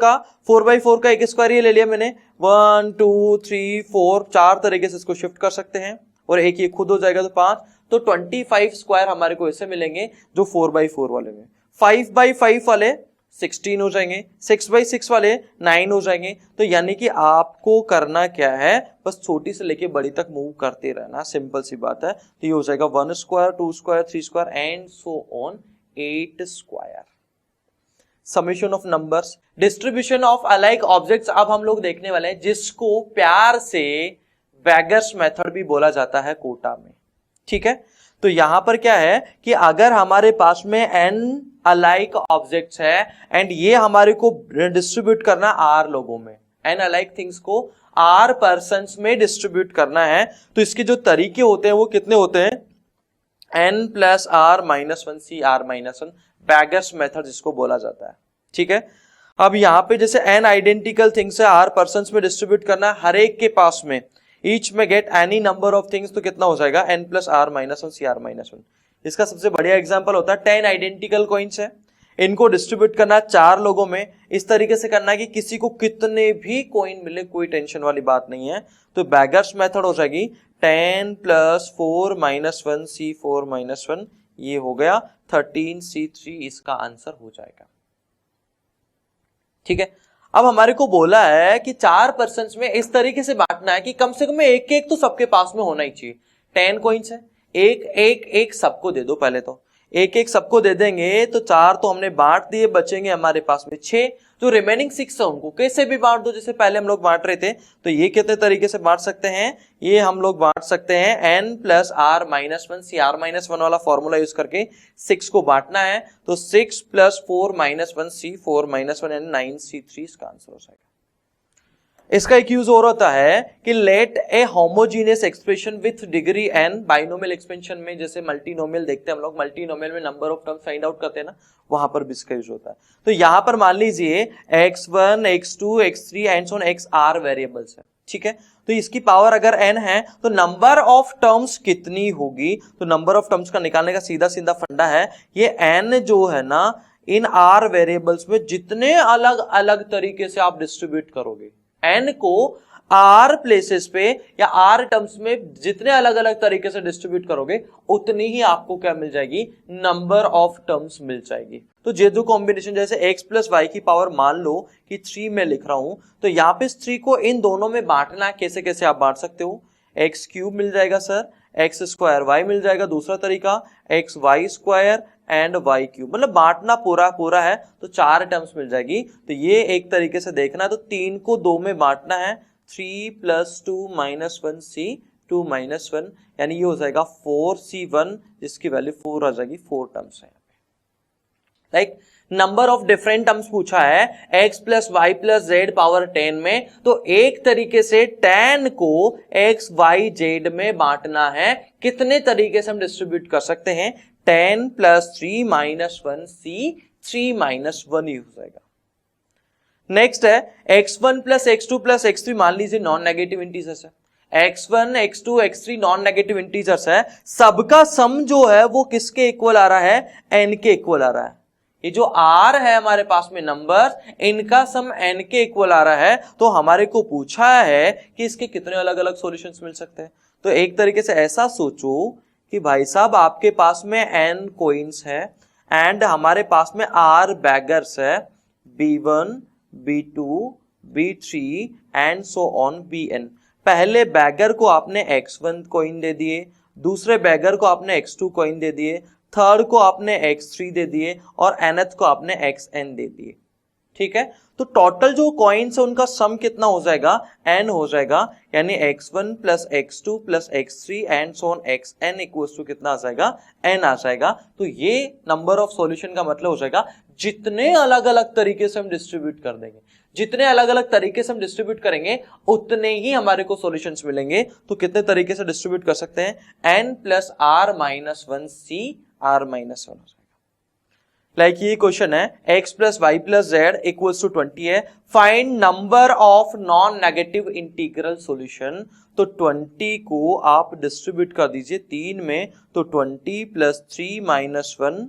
[SPEAKER 1] का एक स्क्वायर ये ले लिया मैंने, 1 2 3 4 4 तरीके से इसको शिफ्ट कर सकते हैं, और एक ये खुद हो जाएगा तो 5, तो 25 स्क्वायर हमारे को ऐसे मिलेंगे जो 4x4 वाले में। 5x5 वाले 16 हो जाएंगे, 6/6 वाले 9 हो जाएंगे। तो यानी कि आपको करना क्या है, बस छोटी से लेके बड़ी तक मूव करते रहना, सिंपल सी बात है। तो ये हो जाएगा 1 square, 2 square, 3 square and so on 8 square. Summation of numbers, distribution of alike objects अब हम लोग देखने वाले हैं, जिसको प्यार से बैगर्स मेथड भी बोला जाता है कोटा में। ठीक है, तो यहां पर क्या है कि अगर हमारे पास में n अलाइक ऑब्जेक्ट्स है एंड ये हमारे को डिस्ट्रीब्यूट करना r लोगों में, n अलाइक थिंग्स को r पर्सन्स में डिस्ट्रीब्यूट करना है, तो इसके जो तरीके होते हैं वो कितने होते हैं, n plus r minus 1 c r minus 1, beggars method जिसको बोला जाता है। ठीक है, अब यहां पे जैसे n आइडेंटिकल थिंग्स है, r पर्सन्स में डिस्ट्रीब्यूट करना हर एक के पास में, ईच में get any number of things, तो कितना हो जाएगा n plus r minus 1 C R minus 1। इसका सबसे बढ़िया एग्जांपल होता है 10 आइडेंटिकल कॉइन्स है, इनको डिस्ट्रीब्यूट करना 4 लोगों में, इस तरीके से करना है कि किसी को कितने भी कॉइन मिले, कोई टेंशन वाली बात नहीं है। तो बैगर्स मेथड हो जाएगी 10 प्लस 4 माइनस 1 सी 4 माइनस 1, ये हो गया 13 सी 3, इसका आंसर हो जाएगा। ठीक है, अब हमारे को बोला है कि 4 पर्सन्स में इस तरीके से बांटना है कि कम से कम एक एक तो सबके पास में होना ही चाहिए। 10 कॉइन्स है, एक एक एक सबको दे दो, पहले तो एक एक सबको दे देंगे, तो 4 तो हमने बांट दिए, बचेंगे हमारे पास में 6। जो रिमेनिंग 6 है उनको कैसे भी बांट दो, जैसे पहले हम लोग बांट रहे थे। तो ये कितने तरीके से बांट सकते हैं, ये हम लोग बांट सकते हैं n plus r minus 1 C R minus 1 वाला फॉर्मूला यूज करके 6 को बांटना है। तो 6 plus 4 minus 1 C 4 minus 1 and 9 C 3, इसका आंसर हो जाएगा। इसका एक यूज और होता है कि let a homogeneous expression with degree n, binomial expansion में जैसे मल्टीनोमियल देखते हैं हम लोग, मल्टीनोमियल में number of terms find out करते हैं ना, वहां पर भी इसका यूज होता है। तो यहां पर मान लीजिए x1 x2 x3 and so on xr variables है। ठीक है, तो इसकी पावर अगर n है तो नंबर ऑफ टर्म्स कितनी होगी, तो नंबर ऑफ टर्म्स का निकालने का सीधा सीधा फंडा है, ये n जो है ना इन r वेरिएबल्स में जितने अलग अलग तरीके से आप डिस्ट्रीब्यूट करोगे, n को r प्लेसेस पे या r टर्म्स में जितने अलग अलग तरीके से डिस्ट्रीब्यूट करोगे, उतनी ही आपको क्या मिल जाएगी, नंबर ऑफ टर्म्स मिल जाएगी। तो ये जो कॉम्बिनेशन, जैसे x प्लस वाई की पावर मान लो कि 3 में लिख रहा हूं, तो यहां पे 3 को इन दोनों में बांटना है। कैसे कैसे आप बांट सकते हो, एक्स क्यूब मिल जाएगा सर, एक्स स्क्वायर वाई मिल जाएगा, दूसरा तरीका x y square and y cube, मतलब बांटना पूरा पूरा है तो 4 टर्म्स मिल जाएगी। तो ये एक तरीके से देखना है, तो 3 को 2 में बांटना है, 3 प्लस 2 माइनस 1 सी 2 माइनस 1, यानी ये हो जाएगा 4c1, जिसकी वैल्यू 4 आ जाएगी, 4 टर्म्स है। Like number of different terms पूछा है x plus y plus z power 10 में, तो एक तरीके से 10 को x y z में बांटना है। कितने तरीके से हम डिस्ट्रीब्यूट कर सकते हैं, 10 प्लस 3 माइनस 1 सी 3 माइनस 1 ही हो जाएगा। नेक्स्ट है x1 plus x2 plus x3, मान लीजिए नॉन नेगेटिव इंटीजर्स है, x1 x2 x3 non negative integers है, सबका सम जो है वो किसके इक्वल आ रहा है, n के इक्वल आ रहा है। ये जो r है हमारे पास में नंबर, इनका सम n के इक्वल आ रहा है, तो हमारे को पूछा है कि इसके कितने अलग अलग सॉल्यूशंस मिल सकते हैं। तो एक तरीके से ऐसा सोचो कि भाई साहब आपके पास में n कॉइन्स है एंड हमारे पास में r बैगर्स है, b1 b2 b3 and so on bn। पहले बैगर को आपने x1 कॉइन दे दिए, दूसरे बैगर को आपने x2 कॉइन दे दिए, थर्ड को आपने x3 दे दिए और nth को आपने xn दे दिए। ठीक है, तो टोटल जो कॉइन्स है उनका सम कितना हो जाएगा, n हो जाएगा, यानी x1 plus x2 plus x3 and so on xn equals to कितना आ जाएगा, n आ जाएगा। तो ये नंबर ऑफ सॉल्यूशन का मतलब हो जाएगा जितने अलग अलग तरीके से हम डिस्ट्रीब्यूट कर देंगे, जितने अलग अलग तरीके से हम डिस्ट्रीब्यूट करेंगे उतने ही हमारे को सॉल्यूशंस मिलेंगे। तो कितने तरीके से डिस्ट्रीब्यूट कर सकते हैं, n plus r minus 1 c r minus 1 हो जाएगा। लाइक ये क्वेश्चन है x plus y plus z equals to 20 है, find number of non negative integral solution. तो 20 को आप डिस्ट्रीब्यूट कर दीजिए 3 में, तो 20 प्लस 3 माइनस 1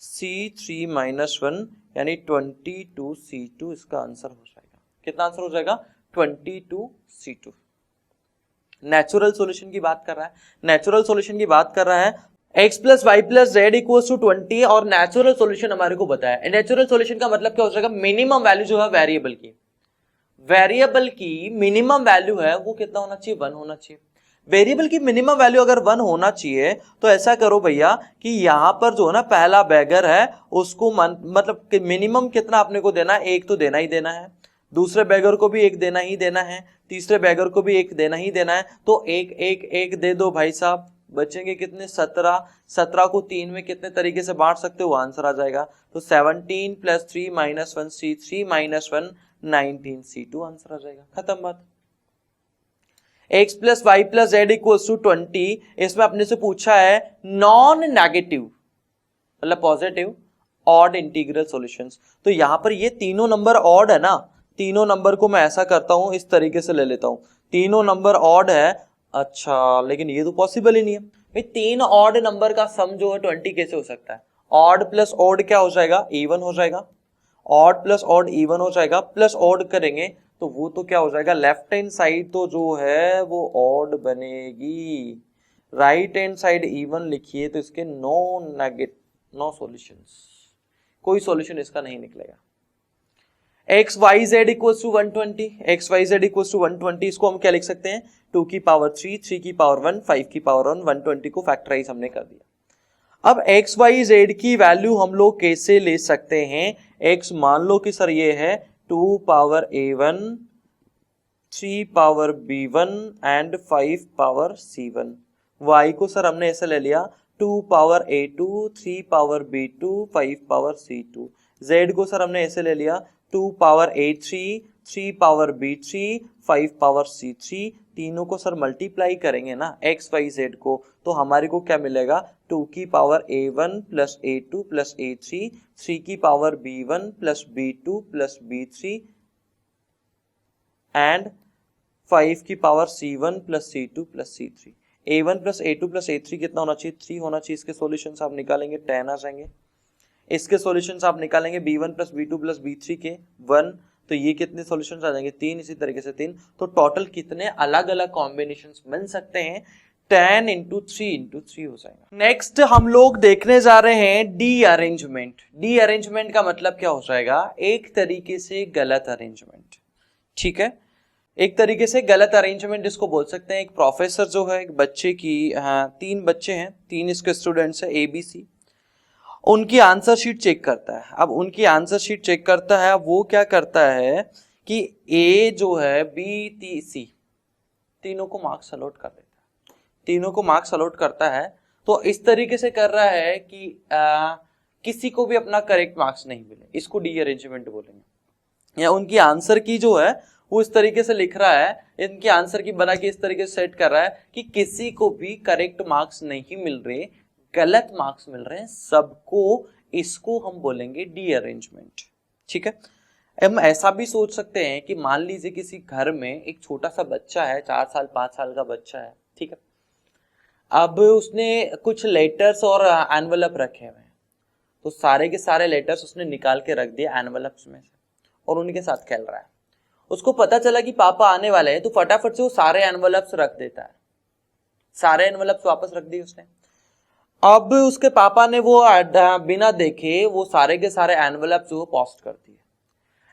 [SPEAKER 1] c3 माइनस 1 यानी 22c2, इसका आंसर हो जाएगा। कितना आंसर हो जाएगा, 22c2। नेचुरल सॉल्यूशन की बात कर रहा है, नेचुरल सॉल्यूशन की बात कर रहा है x plus y plus z equal to 20 और नेचुरल सॉल्यूशन हमारे को बताया। नेचुरल सॉल्यूशन का मतलब क्या हो जाएगा, मिनिमम वैल्यू जो है वेरिएबल की मिनिमम वैल्यू है वो कितना होना चाहिए, 1 होना चाहिए। वेरिएबल की मिनिमम वैल्यू अगर 1 होना चाहिए तो ऐसा करो भैया कि यहां पर जो है ना पहला बैगर है उसको मतलब मिनिमम कितना अपने को देना है, एक तो देना ही देना है, दूसरे बैगर को भी एक देना ही देना है, तीसरे बैगर को भी एक देना ही देना है। तो एक एक एक दे दो भाई साहब, बचेंगे कितने, 17। 17 को 3 में कितने तरीके से बांट सकते हो, आंसर आ जाएगा। तो 17 plus 3 minus 1 C3 minus 1 19 C2 answer आ जाएगा, खत्म बात। x plus y plus z equal to 20, इसमें अपने से पूछा है नॉन नेगेटिव मतलब पॉजिटिव ऑड इंटीग्रल सॉल्यूशंस। तो यहां पर ये तीनों नंबर ऑड है ना, तीनों नंबर को मैं ऐसा करता हूं, इस तरीके से ले लेता हूं, तीनों नंबर ऑड है। अच्छा, लेकिन ये तो पॉसिबल ही नहीं है भाई, तीन ऑड नंबर का सम जो है 20 कैसे हो सकता है। ऑड प्लस ऑड क्या हो जाएगा, इवन हो जाएगा, ऑड प्लस ऑड इवन हो जाएगा, प्लस ऑड करेंगे तो वो तो क्या हो जाएगा, लेफ्ट हैंड साइड तो जो है वो ऑड बनेगी, राइट हैंड साइड इवन लिखिए तो इसके नो सॉल्यूशंस, कोई सॉल्यूशन इसका नहीं निकलेगा। X y z equal to 120, x y z equal to 120, इसको हम क्या लिख सकते हैं, 2 की पावर 3, 3 की पावर 1, 5 की पावर 1, 120 को फैक्टराइज हमने कर दिया। अब एक्स वाई जेड की वैल्यू हम लोग कैसे ले सकते हैं, एक्स मान लो कि सर ये है 2 power a1, 3 power b1 and 5 power c1। y को सर हमने ऐसे ले लिया 2 power a2, 3 power b2, 5 power c2। z को सर हमने ऐसे ले लिया 2 power a3, 3 power b3, 5 power c3। तीनों को सर मल्टीप्लाई करेंगे ना x y z को, तो हमारे को क्या मिलेगा, 2 की power a1 plus a2 plus a3, 3 की power b1 plus b2 plus b3 and 5 की power c1 plus c2 plus c3। a1 plus a2 plus a3 कितना होना चाहिए, 3 होना चाहिए। इसके सॉल्यूशंस आप निकालेंगे 10 आ जाएंगे। इसके सॉल्यूशंस आप निकालेंगे b1 plus b2 plus b3 के 1, तो ये कितने सॉल्यूशंस आ जाएंगे, 3। इसी तरीके से 3, तो टोटल कितने अलग अलग कॉम्बिनेशंस बन सकते हैं, 10 इंटू 3 इंटू 3 हो जाएगा। नेक्स्ट हम लोग देखने जा रहे हैं डी अरेंजमेंट। डी अरेंजमेंट का मतलब क्या हो जाएगा, एक तरीके से गलत अरेंजमेंट, ठीक है, एक तरीके से गलत अरेंजमेंट इसको बोल सकते हैं। एक प्रोफेसर जो है एक बच्चे की, हाँ 3 बच्चे हैं, 3 इसके स्टूडेंट्स हैं ABC, उनकी आंसर शीट चेक करता है। अब उनकी आंसर शीट चेक करता है, वो क्या करता है कि A जो है B C तीनों को मार्क्स अलॉट कर देता है, तीनों को मार्क्स अलॉट करता है। तो इस तरीके से कर रहा है कि किसी को भी अपना करेक्ट मार्क्स नहीं मिले, इसको डी अरेंजमेंट बोलेंगे। या उनकी आंसर की जो है वो इस तरीके से लिख रहा है, इनके आंसर की बना के इस तरीके से सेट कर रहा है कि किसी को भी करेक्ट मार्क्स नहीं मिल रहे, गलत मार्क्स मिल रहे हैं सबको, इसको हम बोलेंगे डी अरेंजमेंट, ठीक है। हम ऐसा भी सोच सकते हैं कि मान लीजिए किसी घर में एक छोटा सा बच्चा है, 4 साल 5 साल का बच्चा है, ठीक है। अब उसने कुछ लेटर्स और एनवलप रखे हुए हैं, तो सारे के सारे लेटर्स उसने निकाल के रख दिए एनवलप्स में से और उनके साथ खेल रहा है। उसको पता चला कि पापा आने वाले हैं, तो फटाफट से वो सारे एनवलप्स रख देता है, सारे एनवलप्स वापस रख दिए उसने। अब उसके पापा ने वो बिना देखे वो सारे के सारे एनवलप्स जो पोस्ट कर दिए।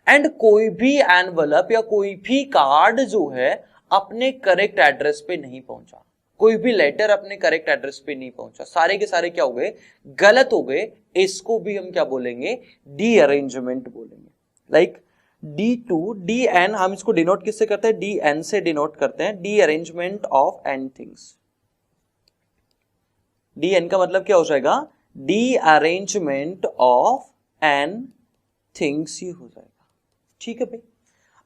[SPEAKER 1] एंड कोई भी एनवलप या कोई भी कार्ड जो है अपने करेक्ट एड्रेस पे नहीं पहुंचा, कोई भी लेटर अपने करेक्ट एड्रेस पे नहीं पहुंचा, सारे के सारे क्या हो गए, गलत हो गए। इसको भी हम क्या बोलेंगे, डी अरेंजमेंट बोलेंगे। लाइक D2 DN, हम इसको डिनोट किससे करते हैं, DN से डिनोट करते हैं, derangement of n things. DN का मतलब क्या हो जाएगा, derangement of n things ही हो जाएगा, ठीक है भाई।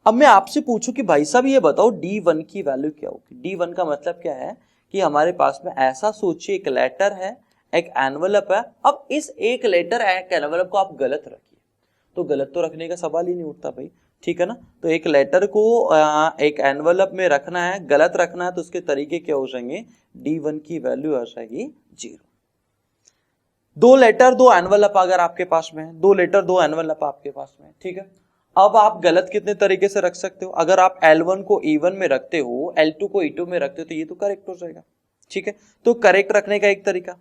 [SPEAKER 1] अब मैं आपसे पूछूं कि भाई साहब ये बताओ D1 की वैल्यू क्या होगी। D1 का मतलब क्या है कि हमारे पास में ऐसा सोचिए एक लेटर है, एक एनवलप है। अब इस एक लेटर एक एनवलप को आप गलत रखिए, तो गलत तो रखने का सवाल ही नहीं उठता भाई, ठीक है ना। तो एक लेटर को एक एनवलप में रखना है, गलत रखना है, तो उसके तरीके क्या हो जाएंगे, D1 की वैल्यू आ जाएगी 0। 2 लेटर 2 एनवलप अगर आपके पास में है, 2 लेटर 2 एनवलप आपके पास में, ठीक है। अब आप गलत कितने तरीके से रख सकते हो, अगर आप L1 को E1 में रखते हो, L2 को E2 में रखते हो, तो ये तो करेक्ट हो जाएगा, ठीक है। तो करेक्ट रखने का एक तरीका,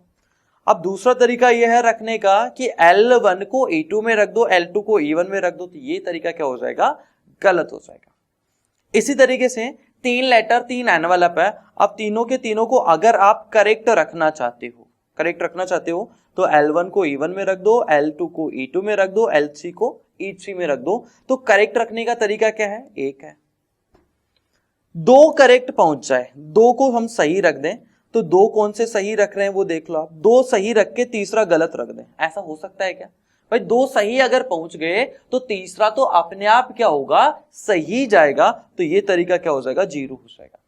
[SPEAKER 1] अब दूसरा तरीका यह है रखने का कि L1 को E2 में रख दो, L2 को E1 में रख दो, तो ये तरीका क्या हो जाएगा, गलत हो जाएगा। इसी तरीके से 3 लेटर 3 एनवेलप है, अब तीनों के तीनों को अगर आप करेक्ट रखना चाहते हो तो L1 को E1 में रख दो, L2 को E2 में रख दो, L3 को E3 में रख दो। तो करेक्ट रखने का तरीका क्या है, एक है, दो करेक्ट पहुंच जाए, दो को हम सही रख दें, तो दो कौन से सही रख रहे हैं वो देख लो आप, दो सही रख के तीसरा गलत रख दें, ऐसा हो सकता है क्या भाई? दो सही अगर पहुंच गए तो तीसरा तो अपने आप क्या होगा, सही जाएगा, तो ये तरीका क्या हो जाएगा, 0 हो जाएगा।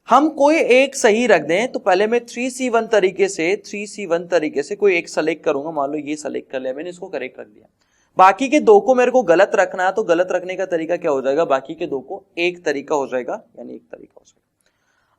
[SPEAKER 1] हम कोई एक सही रख दें, तो पहले मैं 3C1 तरीके से कोई एक सेलेक्ट करूंगा, मान लो ये सेलेक्ट कर लिया मैंने, इसको करेक्ट रख दिया, बाकी के दो को मेरे को गलत रखना है, तो गलत रखने का तरीका क्या हो जाएगा, बाकी के दो को एक तरीका हो जाएगा, यानी एक तरीका हो जाएगा।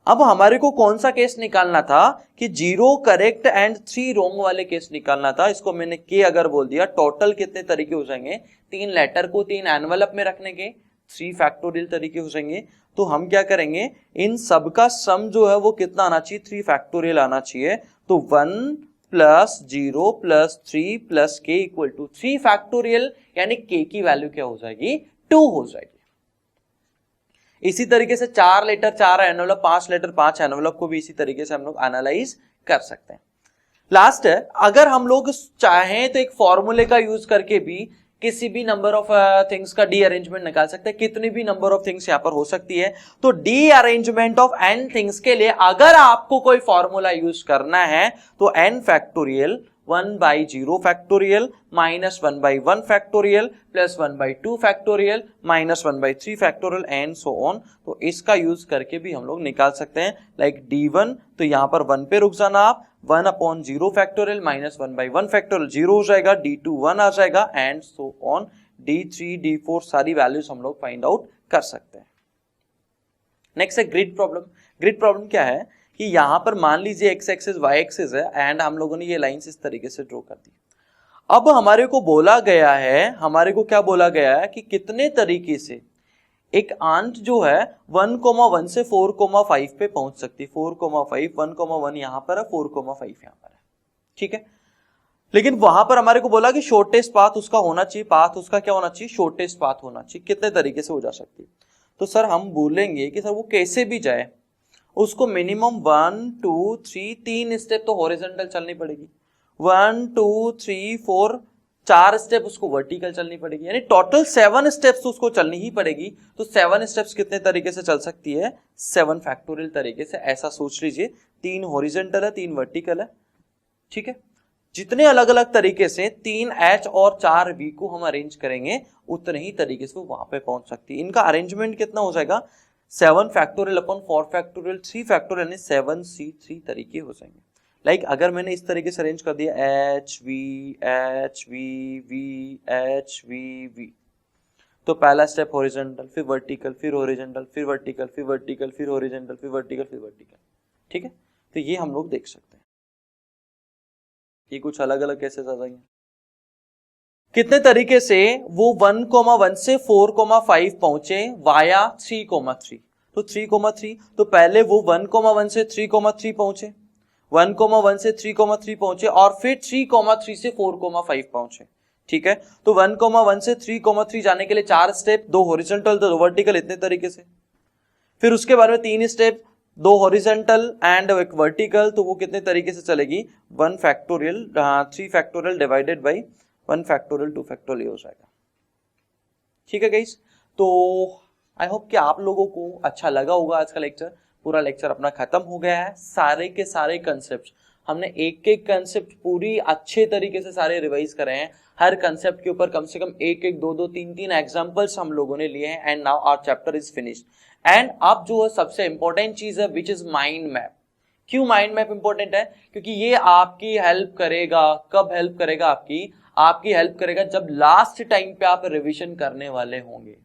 [SPEAKER 1] अब हमारे को कौन सा केस निकालना था कि 0 करेक्ट एंड 3 रॉन्ग वाले केस निकालना था, इसको मैंने के अगर बोल दिया, टोटल कितने तरीके हो जाएंगे, 3 लेटर को 3 एनवेलप में रखने के 3 फैक्टोरियल तरीके हो जाएंगे। तो हम क्या करेंगे, इन सब का सम जो है वो कितना आना चाहिए, 3 फैक्टोरियल आना चाहिए। तो 1 प्लस 0 प्लस 3 प्लस के इक्वल टू 3 फैक्टोरियल, यानी के की वैल्यू क्या हो जाएगी, 2 हो जाएगी। इसी तरीके से 4 लेटर 4 एनवेलप, 5 लेटर 5 एनवेलप को भी इसी तरीके से हम लोग एनालाइज कर सकते हैं। लास्ट है, अगर हम लोग चाहें तो एक फॉर्मूले का यूज करके भी किसी भी नंबर ऑफ थिंग्स का डी अरेंजमेंट निकाल सकते हैं, कितनी भी नंबर ऑफ थिंग्स यहां पर हो सकती है। तो derangement of n things के लिए अगर आपको कोई फॉर्मूला यूज करना है तो n factorial 1/0 factorial minus 1/1 factorial plus 1/2 factorial minus 1/3 factorial and so on. तो इसका यूज करके भी हम लोग निकाल सकते हैं। लाइक D1, तो यहां पर 1 पे रुक जाना आप, 1/0 फैक्टोरियल माइनस 1/1 फैक्टोरियल 0 हो जाएगा, D2 1 आ जाएगा and so on. D3 D4 सारी वैल्यूज हम लोग फाइंड आउट कर सकते हैं। नेक्स्ट है ग्रिड प्रॉब्लम। ग्रिड प्रॉब्लम क्या है कि यहां पर मान लीजिए x एक्सिस y एक्सिस है एंड हम लोगों ने ये लाइंस इस तरीके से ड्रॉ कर दी। अब हमारे को बोला गया है, हमारे को क्या बोला गया है कि कितने तरीके से एक आंट जो है 1,1 से 4,5 पे पहुंच सकती है। 4,5 1,1 यहां पर है, 4,5 यहां पर है, ठीक है। लेकिन वहां पर हमारे को बोला कि शॉर्टेस्ट पाथ उसका होना चाहिए, पाथ उसका क्या होना चाहिए, शॉर्टेस्ट पाथ होना चाहिए। कितने तरीके से हो जा सकती है, तो सर हम बोलेंगे कि सर वो कैसे भी जाए उसको मिनिमम 1 2 3 3 स्टेप तो हॉरिजॉन्टल चलनी पड़ेगी, 1 2 3 4 4 स्टेप उसको वर्टिकल चलनी पड़ेगी, यानी टोटल 7 स्टेप्स तो उसको चलनी ही पड़ेगी। तो 7 स्टेप्स कितने तरीके से चल सकती है, 7 फैक्टोरियल तरीके से। ऐसा सोच लीजिए, 3 हॉरिजॉन्टल है 3 वर्टिकल है, ठीक है। जितने अलग अलग तरीके से 3 H और 4 V को हम अरेंज करेंगे उतने ही तरीके से वो वहां पे पहुंच सकती है। इनका अरेंजमेंट कितना हो जाएगा, 7 फैक्टोरियल अपॉन 4 फैक्टोरियल 3 फैक्टोरियल यानी 7C3 तरीके हो जाएंगे। लाइक अगर मैंने इस तरीके से अरेंज कर दिया HV HV V HV V, तो पहला स्टेप हॉरिजॉन्टल, फिर वर्टिकल, फिर हॉरिजॉन्टल, फिर वर्टिकल, फिर वर्टिकल, फिर हॉरिजॉन्टल, फिर वर्टिकल, फिर वर्टिकल, ठीक है। तो ये हम लोग देख सकते हैं, ये कुछ अलग अलग केसेस आ जाएंगे। कितने तरीके से वो 1,1 से 4,5 पहुंचे वाया 3,3। तो 3,3, तो पहले वो 1,1 से 3,3 पहुंचे, 1,1 से 3,3 पहुंचे और फिर 3,3 से 4,5 पहुंचे, ठीक है। तो 1,1 से 3,3 जाने के लिए 4 स्टेप, 2 हॉरिजॉन्टल 2 वर्टिकल, इतने तरीके से। फिर उसके बाद में 3 स्टेप, 2 हॉरिजॉन्टल एंड एक वर्टिकल, तो वो कितने तरीके से चलेगी, 1 factorial 3 factorial divided by 1 factorial 2 factorial हो जाएगा, ठीक है गाइस। तो आई होप कि आप लोगों को अच्छा लगा होगा आज का लेक्चर। पूरा लेक्चर अपना खत्म हो गया है। सारे के सारे कंसेप्ट हमने एक एक कंसेप्ट पूरी अच्छे तरीके से सारे रिवाइज करे हैं। हर कंसेप्ट के ऊपर कम से कम एक एक 2 3 3 एग्जांपल्स हम लोगों ने लिए हैं and now our chapter is finished. And अब जो है सबसे इंपॉर्टेंट चीज है विच इज माइंड मैप। क्यों माइंड मैप इंपॉर्टेंट है, क्योंकि ये आपकी हेल्प करेगा। कब हेल्प करेगा, आपकी हेल्प करेगा जब लास्ट टाइम पे आप रिवीजन करने वाले होंगे,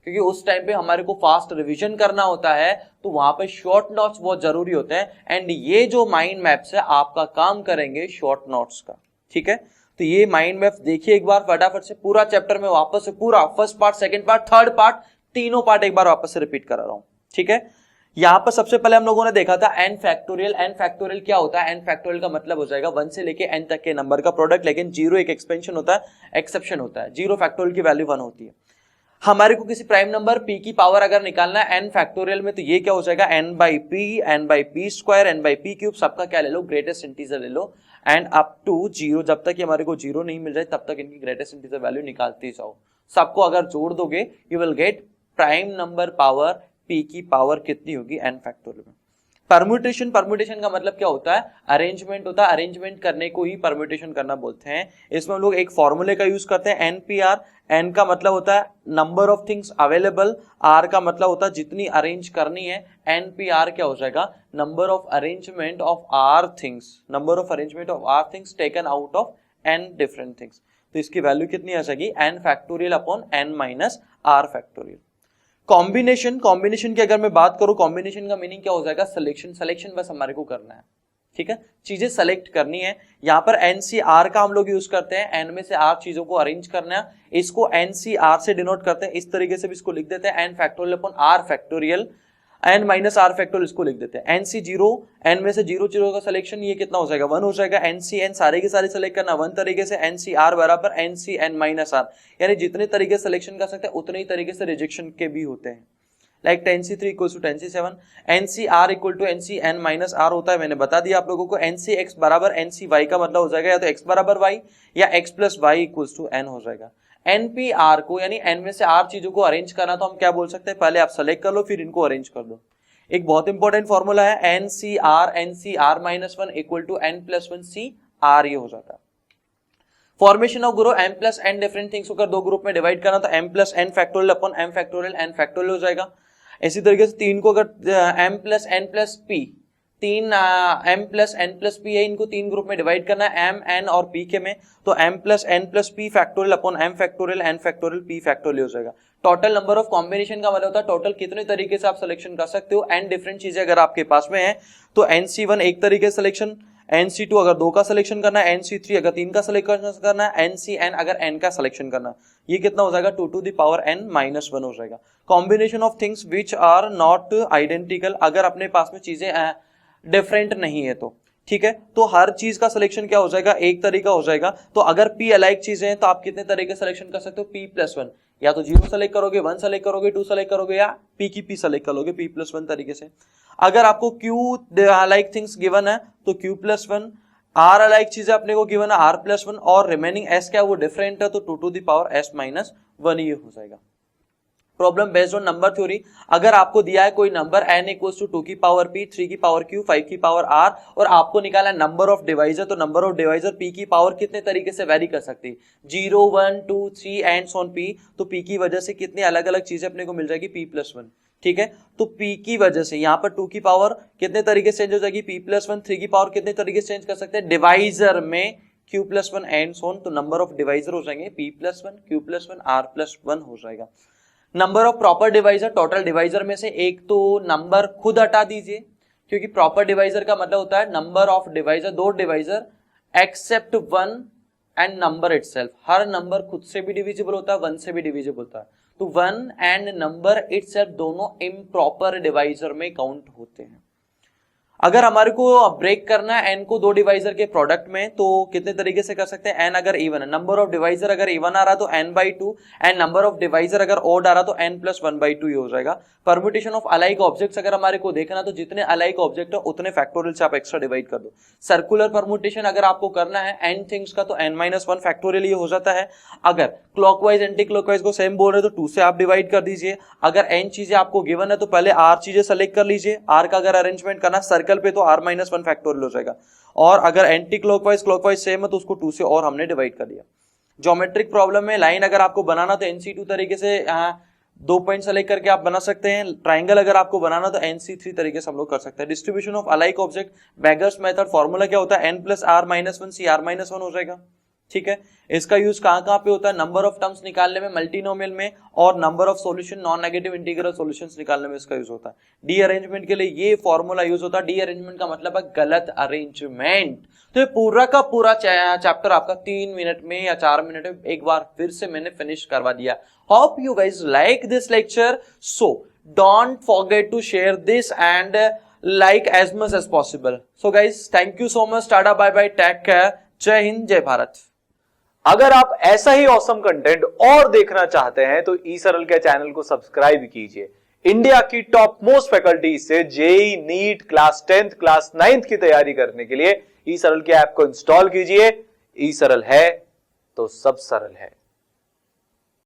[SPEAKER 1] क्योंकि उस टाइम पे हमारे को फास्ट रिवीजन करना होता है, तो वहां पे शॉर्ट नोट्स बहुत जरूरी होते हैं। एंड ये जो माइंड मैप्स है आपका काम करेंगे शॉर्ट नोट्स का, ठीक है। तो ये माइंड मैप्स देखिए एक बार फटाफट से, पूरा चैप्टर में वापस से पूरा first part, second part, third part, तीनों पार्ट एक बार वापस से रिपीट करा रहा हूं, ठीक है। यहां पर सबसे पहले हम लोगों ने देखा था n फैक्टोरियल। n फैक्टोरियल क्या होता है? n फैक्टोरियल का मतलब हो जाएगा 1 से लेके n तक के नंबर का प्रोडक्ट, लेकिन जीरो एक एक्सपेंशन होता है, एक्सेप्शन होता है। जीरो फैक्टोरियल की वैल्यू 1 होती है। हमारे को किसी प्राइम नंबर p की पावर अगर निकालना है n फैक्टोरियल में, तो ये क्या हो जाएगा? n by P, n by P square, n by P cube, सबका क्या ले लो? ग्रेटेस्ट इंटीजर ले लो, एंड अप टू जीरो। जब तक हमारे को जीरो नहीं मिल जाए तब तक इनकी ग्रेटेस्ट इंटीजर वैल्यू निकालते जाओ। सबको अगर जोड़ दोगे you will get prime number power p की पावर कितनी होगी? n फैक्टोरियल में। परम्यूटेशन, परम्यूटेशन का मतलब क्या होता है? अरेंजमेंट होता है। अरेंजमेंट करने को ही परम्यूटेशन करना बोलते हैं। इसमें हम लोग एक फॉर्मूले का यूज करते हैं, NPR। n का मतलब होता है number of things available, r का मतलब होता है जितनी अरेंज करनी है। NPR क्या हो जाएगा? Number of arrangement of r things, number of arrangement of r things taken out of n different things. तो इसकी वैल्यू कितनी आ जाएगी? n factorial upon n minus r factorial. Combination, combination की अगर मैं बात करूं, कॉम्बिनेशन का मीनिंग क्या हो जाएगा? सिलेक्शन। सिलेक्शन बस हमारे को करना है, ठीक है, चीजें सेलेक्ट करनी है। यहां पर NCR का हम लोग यूज करते हैं, n में से r चीजों को अरेंज करना है, इसको NCR से डिनोट करते हैं। इस तरीके से भी इसको लिख देते हैं n factorial upon r factorial, n minus r factorial इसको लिख देते हैं। NC0, n में से जीरो जीरो का सिलेक्शन, ये कितना हो जाएगा? 1 हो जाएगा। NCN सारे के सारे सेलेक्ट करना 1 तरीके से। NCR बराबर NCN माइनस r, यानी जितने तरीके से सिलेक्शन कर सकते हैं उतने ही तरीके से रिजेक्शन के भी होते हैं। Like 10C3 equal to 10C7, NCR equal to NCN minus R होता है, मैंने बता दिया आप लोगों को। NCX बराबर NCY का मतलब हो जाएगा या तो x बराबर y या x plus y equal to n हो जाएगा। NPR को यानी n में से r चीजों को अरेंज करना, तो हम क्या बोल सकते हैं? पहले आप सेलेक्ट कर लो फिर इनको अरेंज कर दो। एक बहुत इंपॉर्टेंट फॉर्मूला है NCR minus 1 equal to n plus 1 CR, ये हो जाता है। Formation of group m plus n different things को अगर दो ग्रुप में डिवाइड करना तो m plus n factorial upon m factorial n factorial हो जाएगा। इसी तरीके से तीन को अगर m plus n plus p, तीन m plus n plus p है, इनको तीन ग्रुप में डिवाइड करना है m n और p के में, तो m plus n plus p factorial upon m factorial n factorial p factorial हो जाएगा। टोटल नंबर ऑफ कॉम्बिनेशन का मतलब होता है टोटल कितने तरीके से आप सिलेक्शन कर सकते हो। n डिफरेंट चीजें अगर आपके पास में है तो NC1 एक तरीके से सिलेक्शन, NC2 अगर 2 का सिलेक्शन करना है, NC3 अगर 3 का सिलेक्शन करना है, NCN अगर n का सिलेक्शन करना है। ये कितना हो जाएगा? 2 to the power n minus 1 हो जाएगा। Combination of things which are not identical, अगर अपने पास में चीजें डिफरेंट नहीं है तो, ठीक है, तो हर चीज का सिलेक्शन क्या हो जाएगा? एक तरीका हो जाएगा। तो अगर p अलाइक चीजें हैं तो आप कितने तरीके सिलेक्शन कर सकते हो? p प्लस 1, या तो 0 सेलेक्ट करोगे, 1 सेलेक्ट करोगे, 2 सेलेक्ट करोगे, या p की p सेलेक्ट करोगे, p प्लस 1 तरीके से। अगर आपको q अलाइक थिंग्स गिवन है तो q प्लस 1, r अलाइक चीजें अपने को गिवन है r प्लस 1, और रिमेनिंग s क्या है वो डिफरेंट है तो 2 to the power s minus 1 ये हो जाएगा। Problem based on number theory, अगर आपको दिया है कोई नंबर n इक्वल्स टू 2 की पावर p, 3 की पावर q, 5 की पावर r, और आपको निकाला नंबर ऑफ डिवाइजर, तो नंबर ऑफ डिवाइजर p की पावर कितने तरीके से वेरी कर सकती है? 0, 1, 2, 3 एंड सो ऑन p, तो p की वजह से कितनी अलग अलग चीजें अपने को मिल जाएगी? p प्लस 1, ठीक है। तो p की वजह से यहाँ पर 2 की पावर कितने तरीके से चेंज हो जाएगी? p प्लस 1, 3 की पावर कितने तरीके से चेंज कर सकते हैं? डिवाइजर में q plus 1 and so on, तो नंबर ऑफ डिवाइजर हो जाएंगे p plus 1, q plus 1, r plus 1 हो जाएगा। Number of proper divisor, total divisor में से एक तो नंबर खुद हटा दीजिए, क्योंकि प्रॉपर डिवाइजर का मतलब होता है नंबर ऑफ डिवाइजर, दो divisor except 1 and number itself. हर नंबर खुद से भी डिविजिबल होता है, 1 से भी डिविजिबल होता है, तो 1 एंड नंबर इटसेल्फ दोनों इम्प्रॉपर डिवाइजर में काउंट होते हैं। अगर हमारे को ब्रेक करना है n को दो डिवाइजर के प्रोडक्ट में, तो कितने तरीके से कर सकते हैं? n अगर इवन है, नंबर ऑफ डिवाइजर अगर इवन आ रहा तो n by 2, and number of divisor अगर ऑड आ रहा तो n प्लस 1 बाई 2 ही हो जाएगा। परम्यूटेशन ऑफ अलाइक ऑब्जेक्ट्स अगर हमारे को देखना तो जितने अलाइक ऑब्जेक्ट है उतने फैक्टोरियल से आप एक्स्ट्रा डिवाइड कर दो। सर्कुलर परम्यूटेशन अगर आपको करना है n थिंग्स का तो n माइनस 1 फैक्टोरियल ये हो जाता है। अगर क्लॉकवाइज एंटी क्लॉकवाइज को सेम बोल रहे तो 2 से आप डिवाइड कर दीजिए। अगर n चीजें आपको गिवन है तो पहले r चीजें सेलेक्ट कर लीजिए, r का अगर अरेंजमेंट करना सर्कल पे तो r माइनस 1 फैक्टोरियल हो जाएगा, और अगर एंटी क्लॉकवाइज क्लॉकवाइज सेम है तो उसको 2 से और हमने डिवाइड कर दिया। ज्योमेट्रिक प्रॉब्लम में लाइन अगर आपको बनाना तो NC2 तरीके से 2 पॉइंट सेलेक्ट करके आप बना सकते हैं। ट्राइंगल अगर आपको बनाना तो NC3 तरीके से हम लोग कर सकते हैं। Distribution of alike object, beggars method, formula क्या होता है? n plus r minus 1 CR minus 1 हो जाएगा, ठीक है। इसका यूज कहां पे होता है? नंबर ऑफ टर्म्स निकालने में मल्टीनोमियल में, और number of solution non negative integral solutions निकालने में इसका यूज होता है। डी अरेंजमेंट के लिए ये फॉर्मूला यूज होता है। डी अरेंजमेंट का मतलब है गलत अरेंजमेंट। तो ये पूरा का पूरा चैप्टर आपका 3 मिनट में या 4 मिनट में एक बार फिर से मैंने फिनिश करवा दिया। Hope you guys like this lecture. So don't forget to share this and like as much as possible. So guys thank you so much. टाटा बाय बाय, टेक केयर. जय हिंद, जय भारत.
[SPEAKER 2] अगर आप ऐसा ही ऑसम कंटेंट और देखना चाहते हैं तो ई सरल के चैनल को सब्सक्राइब कीजिए. इंडिया की टॉप मोस्ट फैकल्टी से JEE, NEET, class 10th, class 9th की तैयारी करने के लिए ई सरल के ऐप को इंस्टॉल कीजिए. ई सरल है तो सब सरल है.